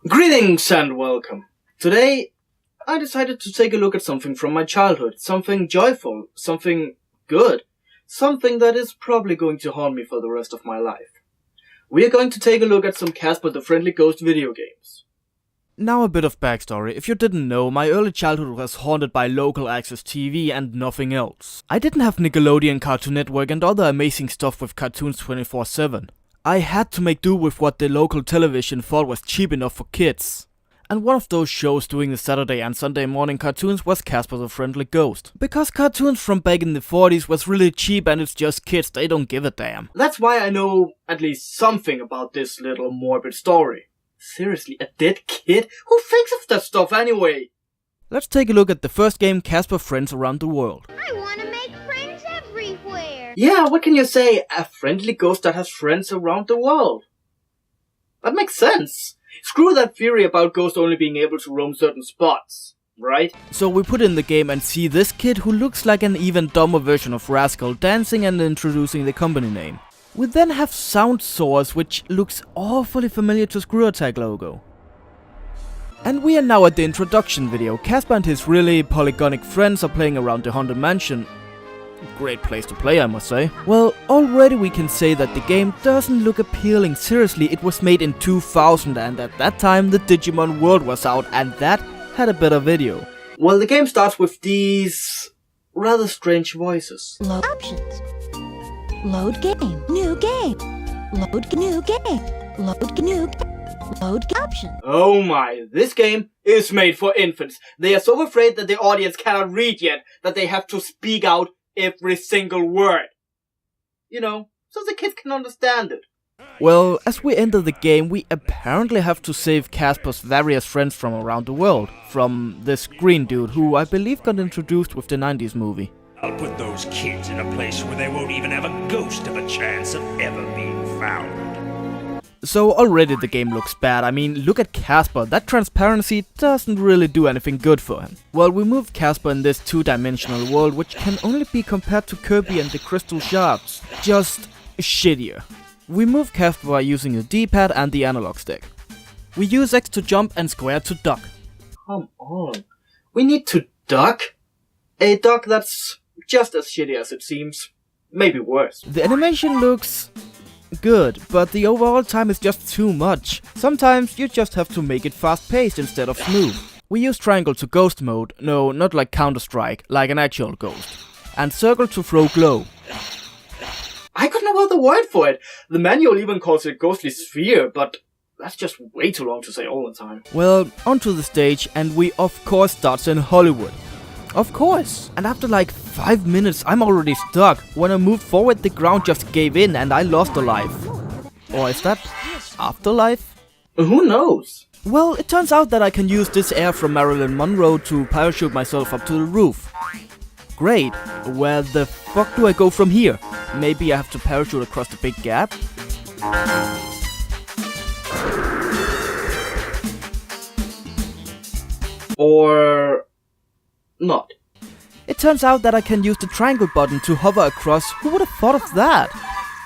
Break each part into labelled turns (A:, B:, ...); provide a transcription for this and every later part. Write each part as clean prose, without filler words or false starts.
A: Greetings and welcome. Today, I decided to take a look at something from my childhood. Something joyful, something good, something that is probably going to haunt me for the rest of my life. We are going to take a look at some Casper the Friendly Ghost video games.
B: Now a bit of backstory. If you didn't know, my early childhood was haunted by local access TV and nothing else. I didn't have Nickelodeon, Cartoon Network and other amazing stuff with cartoons 24/7. I had to make do with what the local television thought was cheap enough for kids. And one of those shows doing the Saturday and Sunday morning cartoons was Casper the Friendly Ghost. Because cartoons from back in the 40s was really cheap and it's just kids, they don't give a damn.
A: That's why I know at least something about this little morbid story. Seriously, a dead kid? Who thinks of that stuff anyway?
B: Let's take a look at the first game, Casper Friends Around the World.
C: I want to make friends everywhere.
A: Yeah, what can you say? A friendly ghost that has friends around the world. That makes sense. Screw that theory about ghosts only being able to roam certain spots, right?
B: So we put in the game and see this kid who looks like an even dumber version of Rascal dancing and introducing the company name. We then have Sound Source, which looks awfully familiar to Screw Attack logo. And we are now at the introduction video. Casper and his really polygonic friends are playing around the haunted mansion. Great place to play, I must say. Well, already we can say that the game doesn't look appealing. Seriously, it was made in 2000 and at that time the Digimon World was out and that had a better video.
A: Well, the game starts with these rather strange voices.
C: Load options. Load game. New game. Load new game. Load new game. Load option.
A: Oh my, this game is made for infants. They are so afraid that the audience cannot read yet that they have to speak out every single word. You know, so the kids can understand it.
B: Well, as we enter the game, we apparently have to save Casper's various friends from around the world. From this green dude, who I believe got introduced with the 90s movie.
D: I'll put those kids in a place where they won't even have a ghost of a chance of ever being found.
B: So already the game looks bad. I mean, look at Casper. That transparency doesn't really do anything good for him. Well, we moved Casper in this two-dimensional world, which can only be compared to Kirby and the Crystal Shards. Just shittier. We move Casper by using the D-pad and the analog stick. We use X to jump and square to duck.
A: Come on. We need to duck? A duck that's just as shitty as it seems. Maybe worse.
B: The animation looks good, but the overall time is just too much. Sometimes you just have to make it fast-paced instead of smooth. We use triangle to ghost mode, no, not like Counter-Strike, like an actual ghost. And circle to throw glow.
A: I couldn't have other word for it. The manual even calls it ghostly sphere, but that's just way too long to say all the time.
B: Well, onto the stage, and we of course start in Hollywood. Of course! And after like 5 minutes I'm already stuck. When I moved forward the ground just gave in and I lost a life. Or is that afterlife?
A: Who knows?
B: Well, it turns out that I can use this air from Marilyn Monroe to parachute myself up to the roof. Great, where the fuck do I go from here? Maybe I have to parachute across the big gap?
A: Or not.
B: It turns out that I can use the triangle button to hover across. Who would have thought of that?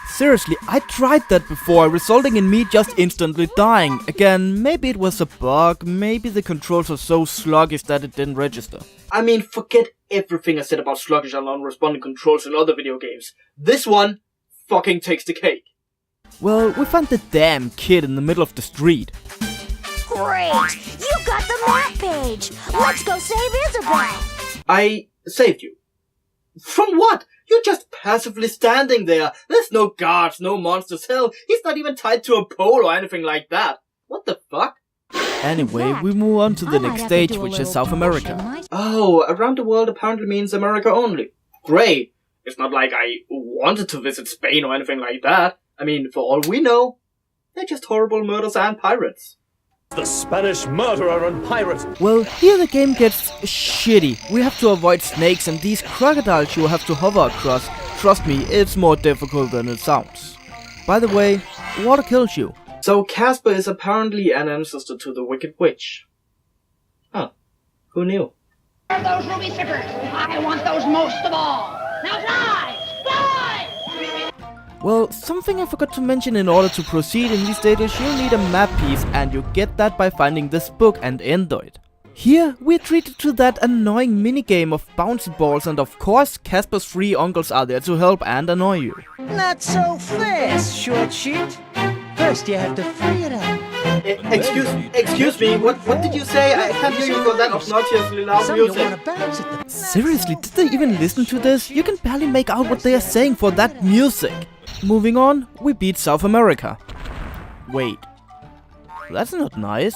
B: Seriously, I tried that before, resulting in me just instantly dying. Again, maybe it was a bug, maybe the controls are so sluggish that it didn't register.
A: I mean, forget everything I said about sluggish and non-responding controls in other video games. This one fucking takes the cake.
B: Well, we found the damn kid in the middle of the street.
C: Great! You got the map page! Let's go save Isabel!
A: I saved you. From what? You're just passively standing there. There's no guards, no monsters. Hell, he's not even tied to a pole or anything like that. What the fuck?
B: Anyway, we move on to the next stage, which is South America.
A: Oh, around the world apparently means America only. Great. It's not like I wanted to visit Spain or anything like that. I mean, for all we know, they're just horrible murders and pirates.
D: The Spanish murderer and pirate.
B: Well, here the game gets shitty. We have to avoid snakes and these crocodiles you have to hover across. Trust me, it's more difficult than it sounds. By the way, water kills you.
A: So Casper is apparently an ancestor to the Wicked Witch. Huh. Who knew?
E: Those ruby zippers! I want those most of all! Now fly! Fly!
B: Well, something I forgot to mention: in order to proceed in these stages, you'll need a map piece, and you get that by finding this book and Endoid. Here, we're treated to that annoying minigame of bouncy balls, and of course, Casper's 3 uncles are there to help and annoy you.
E: Not so fast, short sheet. First you have to free it up.
A: Excuse me, what did you say? I can't hear you for that obnoxiously loud
E: Some you
A: music.
E: wanna bounce at the...
B: Seriously, did they even listen to this? You can barely make out what they are saying for that music. Moving on, we beat South America. Wait, that's not nice.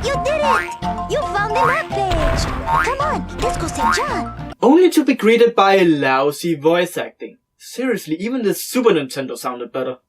C: You did it! You found the map page! Come on, let's go see John!
A: Only to be greeted by lousy voice acting. Seriously, even the Super Nintendo sounded better.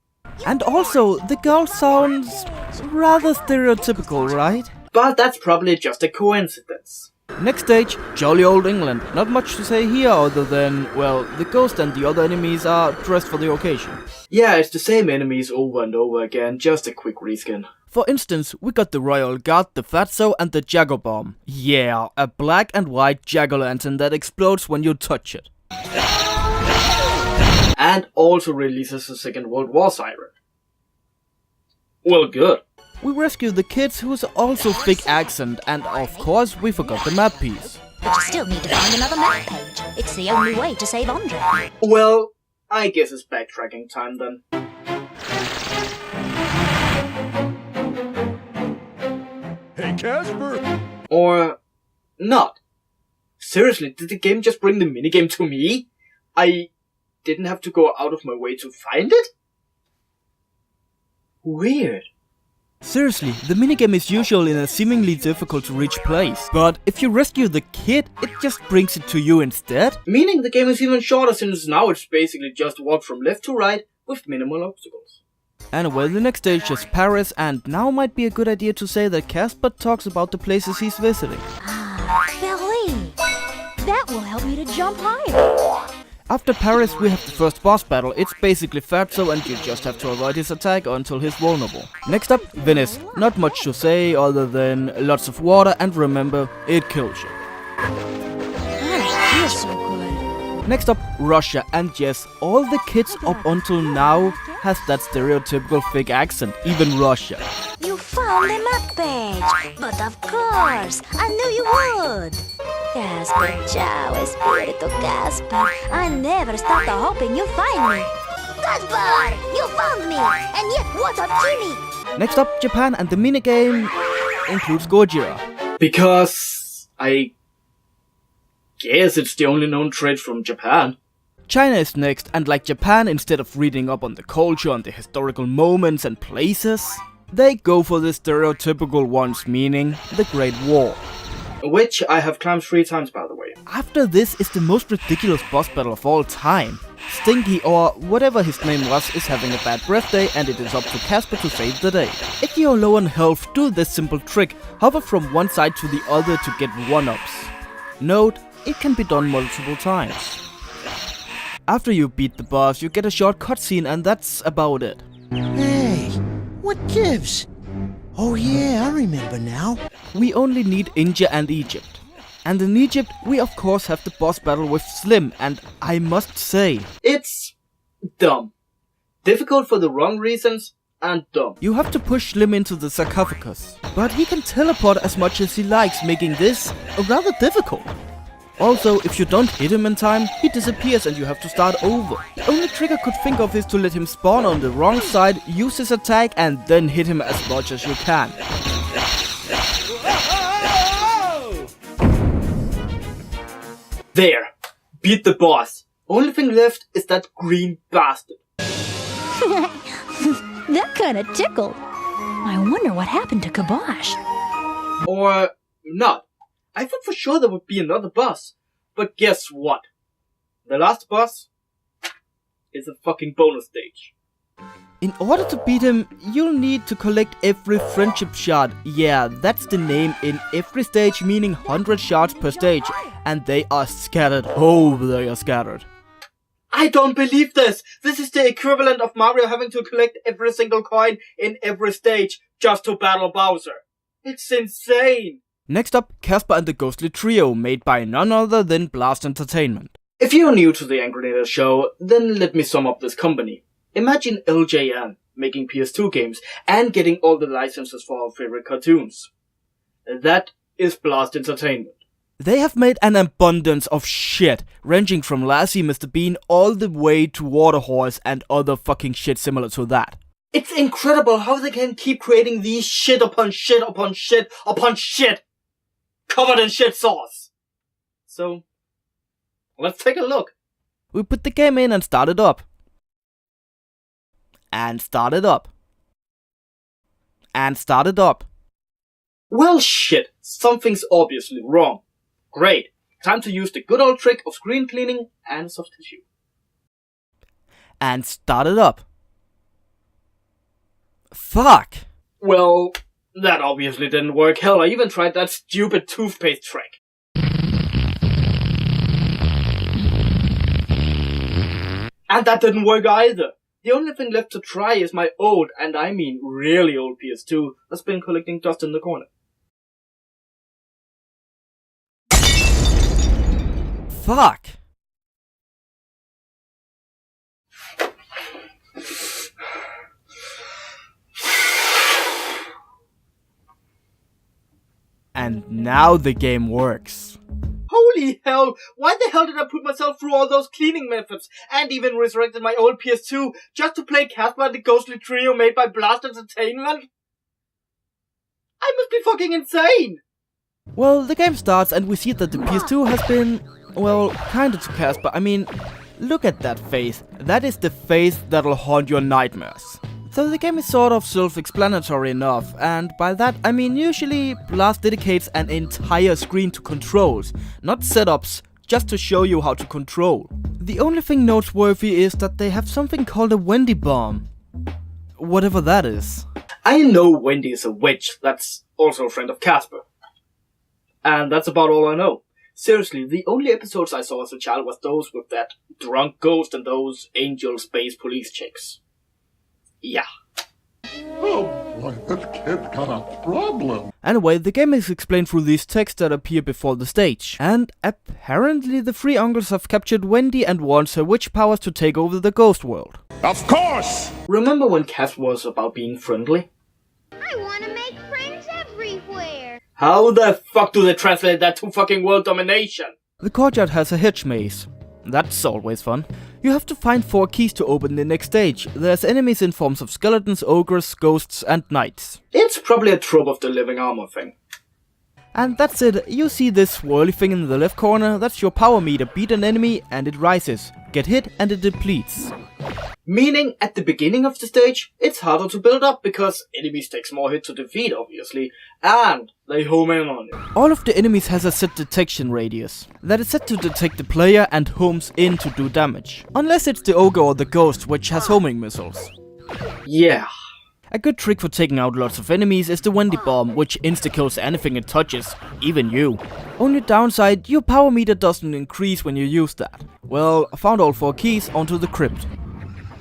B: And also, the girl sounds rather stereotypical, right?
A: But that's probably just a coincidence.
B: Next stage, jolly old England. Not much to say here other than, well, the ghost and the other enemies are dressed for the occasion.
A: Yeah, it's the same enemies over and over again, just a quick reskin.
B: For instance, we got the Royal Guard, the Fatso, and the Jago Bomb. Yeah, a black and white jack-o'-lantern that explodes when you touch it.
A: And also releases a Second World War siren. Well, good.
B: We rescue the kids, who's also thick accent, and of course we forgot the map piece.
C: But you still need to find another map page. It's the only way to save Andre.
A: Well, I guess it's backtracking time then.
D: Hey, Casper!
A: Or not. Seriously, did the game just bring the minigame to me? I didn't have to go out of my way to find it? Weird.
B: Seriously, the minigame is usual in a seemingly difficult to reach place, but if you rescue the kid, it just brings it to you instead?
A: Meaning the game is even shorter, since now it's basically just walk from left to right with minimal obstacles.
B: Anyway, the next stage is Paris, and now might be a good idea to say that Casper talks about the places he's visiting.
C: Billy! That will help me to jump higher.
B: After Paris, we have the first boss battle. It's basically Fatso, and you just have to avoid his attack until he's vulnerable. Next up, Venice. Not much to say other than lots of water, and remember, it kills you.
C: That feels so good.
B: Next up, Russia, and yes, all the kids up until now has that stereotypical fake accent, even Russia.
C: You found the map page. But of course, I knew you would. Casper, ciao, Espiritu Casper. I never stopped hoping you'd find me. Casper, you found me. And yet, what of Jimmy?
B: Next up, Japan, and the minigame includes Gojira.
A: Because I guess it's the only known trait from Japan.
B: China is next, and like Japan, instead of reading up on the culture and the historical moments and places, they go for the stereotypical ones, meaning the Great War.
A: Which I have climbed 3 times, by the way.
B: After this is the most ridiculous boss battle of all time. Stinky, or whatever his name was, is having a bad birthday, and it is up to Casper to save the day. If you're low on health, do this simple trick: hover from one side to the other to get 1-ups. Note, it can be done multiple times. After you beat the boss, you get a short cutscene, and that's about it.
E: Hey, what gives? Oh yeah, I remember now.
B: We only need India and Egypt. And in Egypt, we of course have the boss battle with Slim, and I must say,
A: It's dumb. Difficult for the wrong reasons, and dumb.
B: you have to push Slim into the sarcophagus. But he can teleport as much as he likes, making this rather difficult. Also, if you don't hit him in time, he disappears and you have to start over. The only trick I could think of is to let him spawn on the wrong side, use his attack, and then hit him as much as you can.
A: There! Beat the boss. Only thing left is that green bastard.
C: That kinda tickled. I wonder what happened to Kibosh.
A: Or not. I thought for sure there would be another boss. But guess what? The last boss is a fucking bonus stage.
B: In order to beat him, you'll need to collect every friendship shard. Yeah, that's the name in every stage, meaning 100 shards per stage. And they are scattered. Oh, they are scattered.
A: I don't believe this! This is the equivalent of Mario having to collect every single coin in every stage just to battle Bowser. It's insane!
B: Next up, Casper and the Ghostly Trio, made by none other than Blast Entertainment.
A: If you're new to the Angrynator-show, then let me sum up this company. Imagine LJN making PS2 games and getting all the licenses for our favorite cartoons. That is Blast Entertainment.
B: They have made an abundance of shit, ranging from Lassie, Mr. Bean, all the way to Waterhorse and other fucking shit similar to that.
A: It's incredible how they can keep creating these shit upon shit upon shit upon shit, covered in shit sauce. So, let's take a look.
B: We put the game in and start it up. And start it up. And start it up.
A: Well shit, something's obviously wrong. Great, time to use the good old trick of screen cleaning and soft tissue.
B: And start it up. Fuck!
A: Well, that obviously didn't work. Hell, I even tried that stupid toothpaste trick. And that didn't work either. The only thing left to try is my old, and I mean really old PS2 that's been collecting dust in the corner.
B: Fuck! And now the game works.
A: Holy hell, why the hell did I put myself through all those cleaning methods and even resurrected my old PS2 just to play Casper and the ghostly trio made by Blast Entertainment? I must be fucking insane!
B: Well, the game starts and we see that the PS2 has been, well, kinda to Casper. I mean, look at that face. That is the face that'll haunt your nightmares. So the game is sort of self-explanatory enough, and by that I mean usually Blast dedicates an entire screen to controls, not setups, just to show you how to control. The only thing noteworthy is that they have something called a Wendy bomb. Whatever that is.
A: I know Wendy is a witch, that's also a friend of Casper. And that's about all I know. Seriously, the only episodes I saw as a child was those with that drunk ghost and those angel space police chicks. Yeah.
F: Oh boy, that kid got a problem.
B: Anyway, the game is explained through these texts that appear before the stage. And apparently the three uncles have captured Wendy and wants her witch powers to take over the ghost world.
F: Of course!
A: Remember when Casper was about being friendly?
G: I want to make friends everywhere.
A: How the fuck do they translate that to fucking world domination?
B: The courtyard has a hedge maze. That's always fun. You have to find 4 keys to open the next stage. There's enemies in forms of skeletons, ogres, ghosts and knights.
A: It's probably a trope of the living armor thing.
B: And that's it. You see this swirly thing in the left corner, that's your power meter. Beat an enemy and it rises. Get hit and it depletes.
A: Meaning, at the beginning of the stage, it's harder to build up because enemies takes more hit to defeat, obviously, and they home in on you.
B: All of the enemies has a set detection radius that is set to detect the player and homes in to do damage. Unless it's the ogre or the ghost, which has homing missiles.
A: Yeah.
B: A good trick for taking out lots of enemies is the Wendy bomb, which insta-kills anything it touches, even you. Only downside, your power meter doesn't increase when you use that. Well, I found all 4 keys onto the crypt.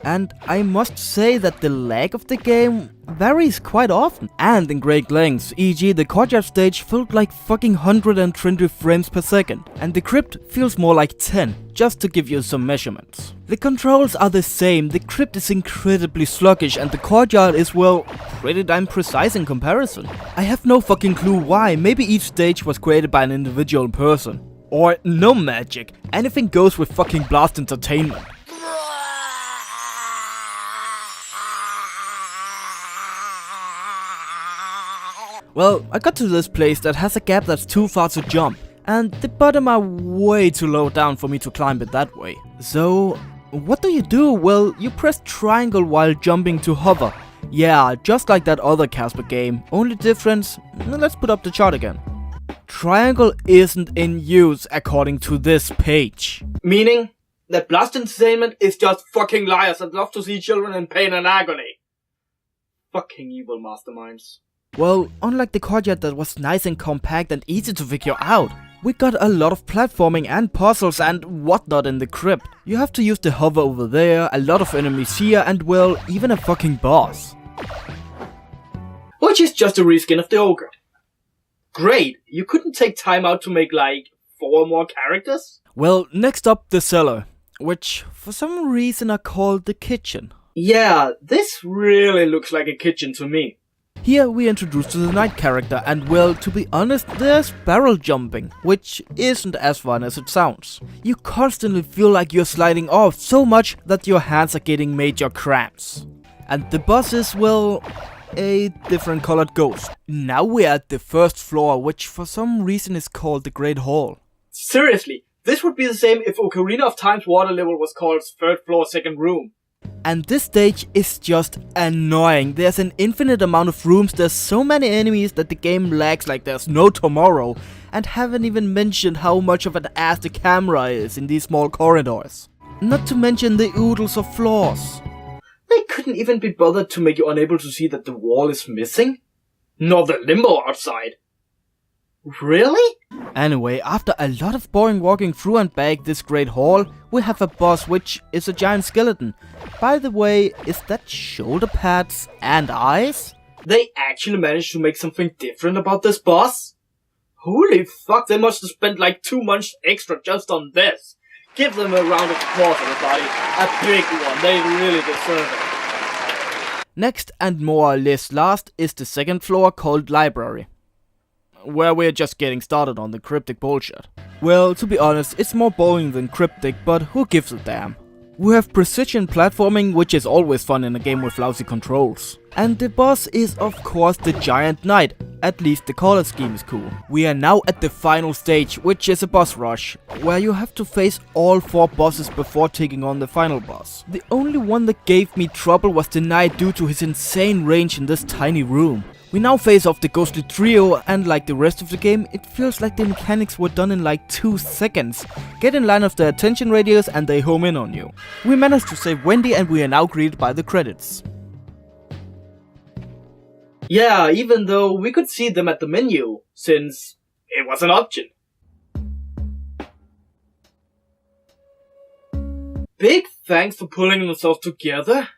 B: And I must say that the lag of the game varies quite often and in great lengths, e.g. the courtyard stage felt like fucking 120 frames per second and the crypt feels more like 10, just to give you some measurements. The controls are the same, the crypt is incredibly sluggish and the courtyard is, well, pretty damn precise in comparison. I have no fucking clue why, maybe each stage was created by an individual person. Or no magic, anything goes with fucking Blast Entertainment. Well, I got to this place that has a gap that's too far to jump, and the bottom are way too low down for me to climb it that way. So, what do? Well, you press triangle while jumping to hover. Yeah, just like that other Casper game, only difference, let's put up the chart again. Triangle isn't in use according to this page.
A: Meaning that Blast Entertainment is just fucking liars that love to see children in pain and agony. Fucking evil masterminds.
B: Well, unlike the courtyard that was nice and compact and easy to figure out, we got a lot of platforming and puzzles and whatnot in the crypt. You have to use the hover over there, a lot of enemies here, and well, even a fucking boss.
A: Which is just a reskin of the ogre. Great, you couldn't take time out to make like 4 more characters?
B: Well, next up the cellar, which for some reason are called the kitchen.
A: Yeah, this really looks like a kitchen to me.
B: Here we introduce to the knight character, and well, to be honest, there's barrel jumping, which isn't as fun as it sounds. You constantly feel like you're sliding off so much that your hands are getting major cramps. And the boss is, well, a different colored ghost. Now we're at the first floor, which for some reason is called the Great Hall.
A: Seriously, this would be the same if Ocarina of Time's water level was called third floor, second room.
B: And this stage is just annoying. There's an infinite amount of rooms, there's so many enemies that the game lags like there's no tomorrow. And haven't even mentioned how much of an ass the camera is in these small corridors. Not to mention the oodles of floors.
A: They couldn't even be bothered to make you unable to see that the wall is missing? Nor the limbo outside. Really?
B: Anyway, after a lot of boring walking through and back this great hall, we have a boss which is a giant skeleton. By the way, is that shoulder pads and eyes?
A: They actually managed to make something different about this boss? Holy fuck, they must have spent like 2 months extra just on this. Give them a round of applause, everybody. A big one, they really deserve it.
B: Next and more or less last is the second floor called Library, where we're just getting started on the cryptic bullshit. Well, to be honest, it's more boring than cryptic, but who gives a damn? We have precision platforming, which is always fun in a game with lousy controls. And the boss is of course the giant knight, at least the color scheme is cool. We are now at the final stage, which is a boss rush, where you have to face all 4 bosses before taking on the final boss. The only one that gave me trouble was the knight due to his insane range in this tiny room. We now face off the ghostly trio, and like the rest of the game, it feels like the mechanics were done in like 2 seconds. Get in line of their attention radius and they home in on you. We managed to save Wendy and we are now greeted by the credits.
A: Yeah, even though we could see them at the menu, since it was an option. Big thanks for pulling themselves together.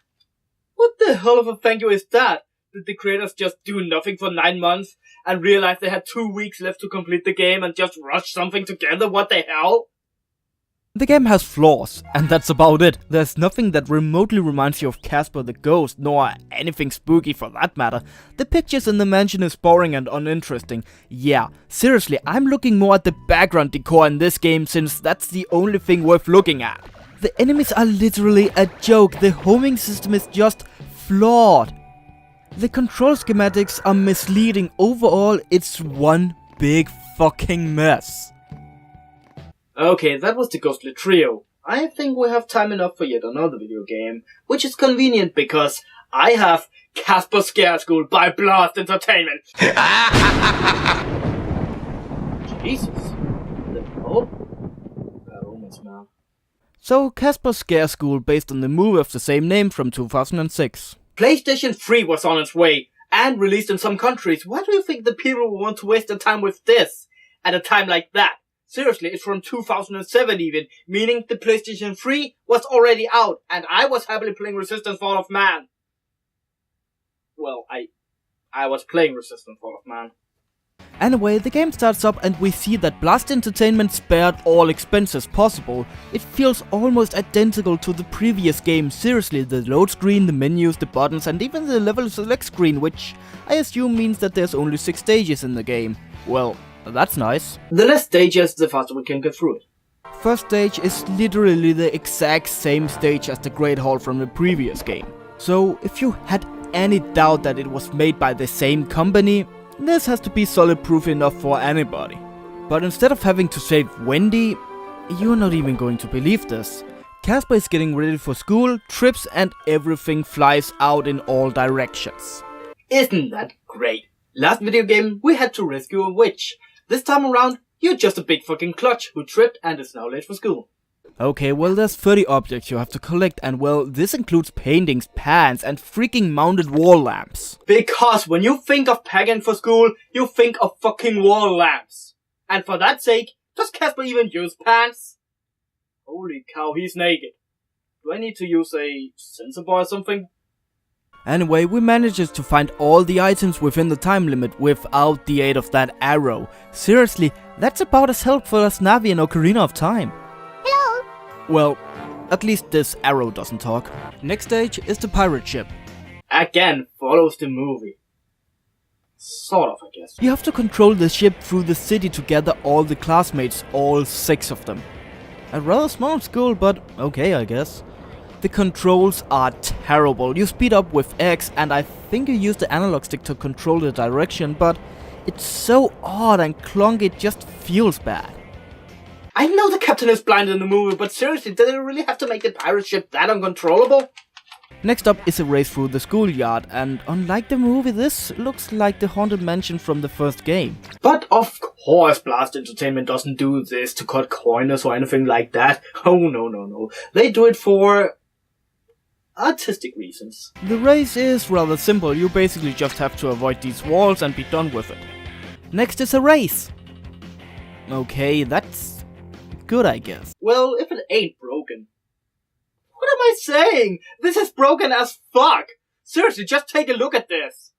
A: What the hell of a thank you is that? Did the creators just do nothing for 9 months and realize they had 2 weeks left to complete the game and just rush something together? What the hell?
B: The game has flaws, and that's about it. There's nothing that remotely reminds you of Casper the Ghost, nor anything spooky for that matter. The pictures in the mansion is boring and uninteresting. Yeah, seriously, I'm looking more at the background decor in this game, since that's the only thing worth looking at. The enemies are literally a joke, the homing system is just flawed. The control schematics are misleading. Overall, it's one big fucking mess.
A: Okay, that was the Ghostly Trio. I think we have time enough for yet another video game, which is convenient because I have Casper Scare School by Blast Entertainment. Jesus. The hell? Bad omens, man.
B: So, Casper Scare School based on the movie of the same name from 2006.
A: PlayStation 3 was on its way and released in some countries. Why do you think the people would want to waste their time with this at a time like that? Seriously, it's from 2007 even, meaning the PlayStation 3 was already out and I was happily playing Resistance Fall of Man. Well, I was playing Resistance Fall of Man.
B: Anyway, the game starts up and we see that Blast Entertainment spared all expenses possible. It feels almost identical to the previous game. Seriously, the load screen, the menus, the buttons and even the level select screen, which I assume means that there's only 6 stages in the game. Well, that's nice.
A: The less stages, the faster we can get through it.
B: First stage is literally the exact same stage as the Great Hall from the previous game. So if you had any doubt that it was made by the same company, this has to be solid proof enough for anybody. But instead of having to save Wendy, you're not even going to believe this. Casper is getting ready for school, trips and everything flies out in all directions.
A: Isn't that great? Last video game, we had to rescue a witch. This time around, you're just a big fucking clutch who tripped and is now late for school.
B: Okay, well there's 30 objects you have to collect and well, this includes paintings, pans and freaking mounted wall lamps.
A: Because when you think of packing for school, you think of fucking wall lamps. And for that sake, does Casper even use pants? Holy cow, he's naked. Do I need to use a sensor bar or something?
B: Anyway, we managed to find all the items within the time limit without the aid of that arrow. Seriously, that's about as helpful as Navi in Ocarina of Time.
C: Hello.
B: Well, At least this arrow doesn't talk. Next stage is the pirate ship.
A: Again, follows the movie. Sort of, I guess.
B: You have to control the ship through the city to gather all the classmates, all 6 of them. A rather small school, but okay, I guess. The controls are terrible. You speed up with X, and I think you use the analog stick to control the direction, but it's so odd and clunky, it just feels bad.
A: I know the captain is blind in the movie, but seriously, did they really have to make the pirate ship that uncontrollable?
B: Next up is a race through the schoolyard, and unlike the movie, this looks like the haunted mansion from the first game.
A: But of course Blast Entertainment doesn't do this to cut corners or anything like that. Oh no. They do it for artistic reasons.
B: The race is rather simple, you basically just have to avoid these walls and be done with it. Next is a race. Okay, that's good, I guess.
A: Well, if it ain't broken. What am I saying? This is broken as fuck! Seriously, just take a look at this!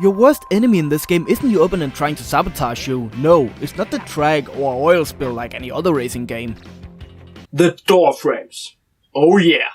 B: Your worst enemy in this game isn't your opponent trying to sabotage you. No, it's not the track or oil spill like any other racing game.
A: The door frames. Oh yeah.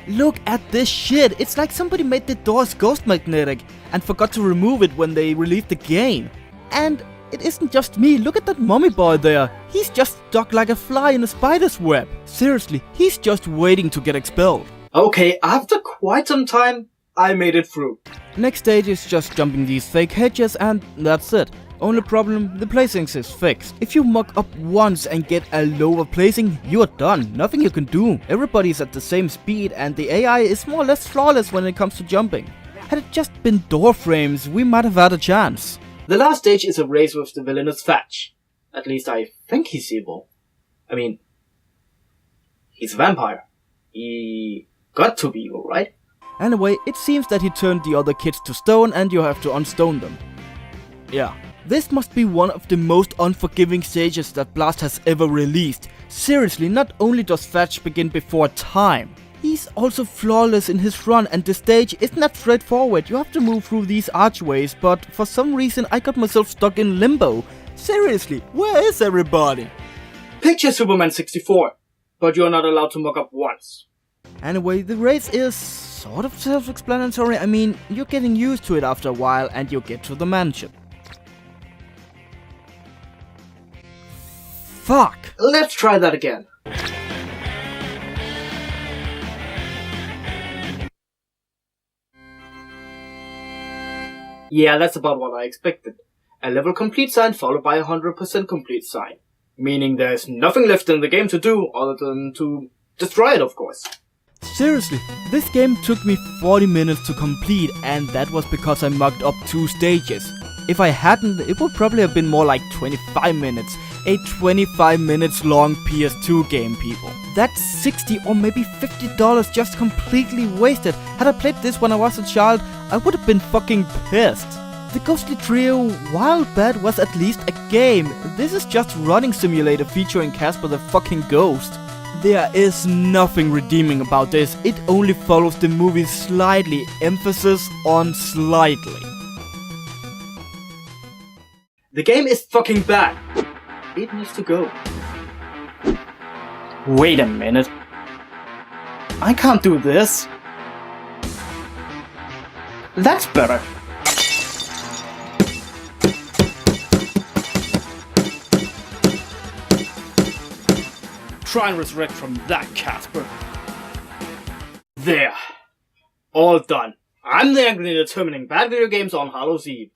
B: Look at this shit! It's like somebody made the doors ghost magnetic and forgot to remove it when they released the game. And it isn't just me, look at that mummy boy there. He's just stuck like a fly in a spider's web. Seriously, he's just waiting to get expelled.
A: Okay, after quite some time, I made it through.
B: Next stage is just jumping these fake hedges and that's it. Only problem, the placings is fixed. If you muck up once and get a lower placing, you are done. Nothing you can do. Everybody's at the same speed and the AI is more or less flawless when it comes to jumping. Had it just been door frames, we might have had a chance.
A: The last stage is a race with the villainous Thatch. At least I think he's evil. I mean, he's a vampire. He got to be evil, right?
B: Anyway, it seems that he turned the other kids to stone and you have to unstone them. Yeah. This must be one of the most unforgiving stages that Blast has ever released. Seriously, not only does Thatch begin before time, he's also flawless in his run and the stage isn't that straightforward. You have to move through these archways, but for some reason I got myself stuck in limbo. Seriously, where is everybody?
A: Picture Superman 64, but you're not allowed to muck up once.
B: Anyway, the race is sort of self-explanatory. I mean, you're getting used to it after a while and you get to the mansion. Fuck!
A: Let's try that again. Yeah, that's about what I expected. A level complete sign followed by a 100% complete sign. Meaning there's nothing left in the game to do other than to destroy it, of course.
B: Seriously, this game took me 40 minutes to complete and that was because I mucked up 2 stages. If I hadn't, it would probably have been more like 25 minutes. A 25 minutes long PS2 game, people. That's $60 or maybe $50 just completely wasted. Had I played this when I was a child, I would have been fucking pissed. The Ghostly Trio Wild Bat was at least a game. This is just running simulator featuring Casper the fucking ghost. There is nothing redeeming about this. It only follows the movie slightly. Emphasis on slightly.
A: The game is fucking bad. It needs to go. Wait a minute. I can't do this. That's better. Try and resurrect from that, Casper. There. All done. I'm the Angrynator terminating bad video games on Hallows Eve.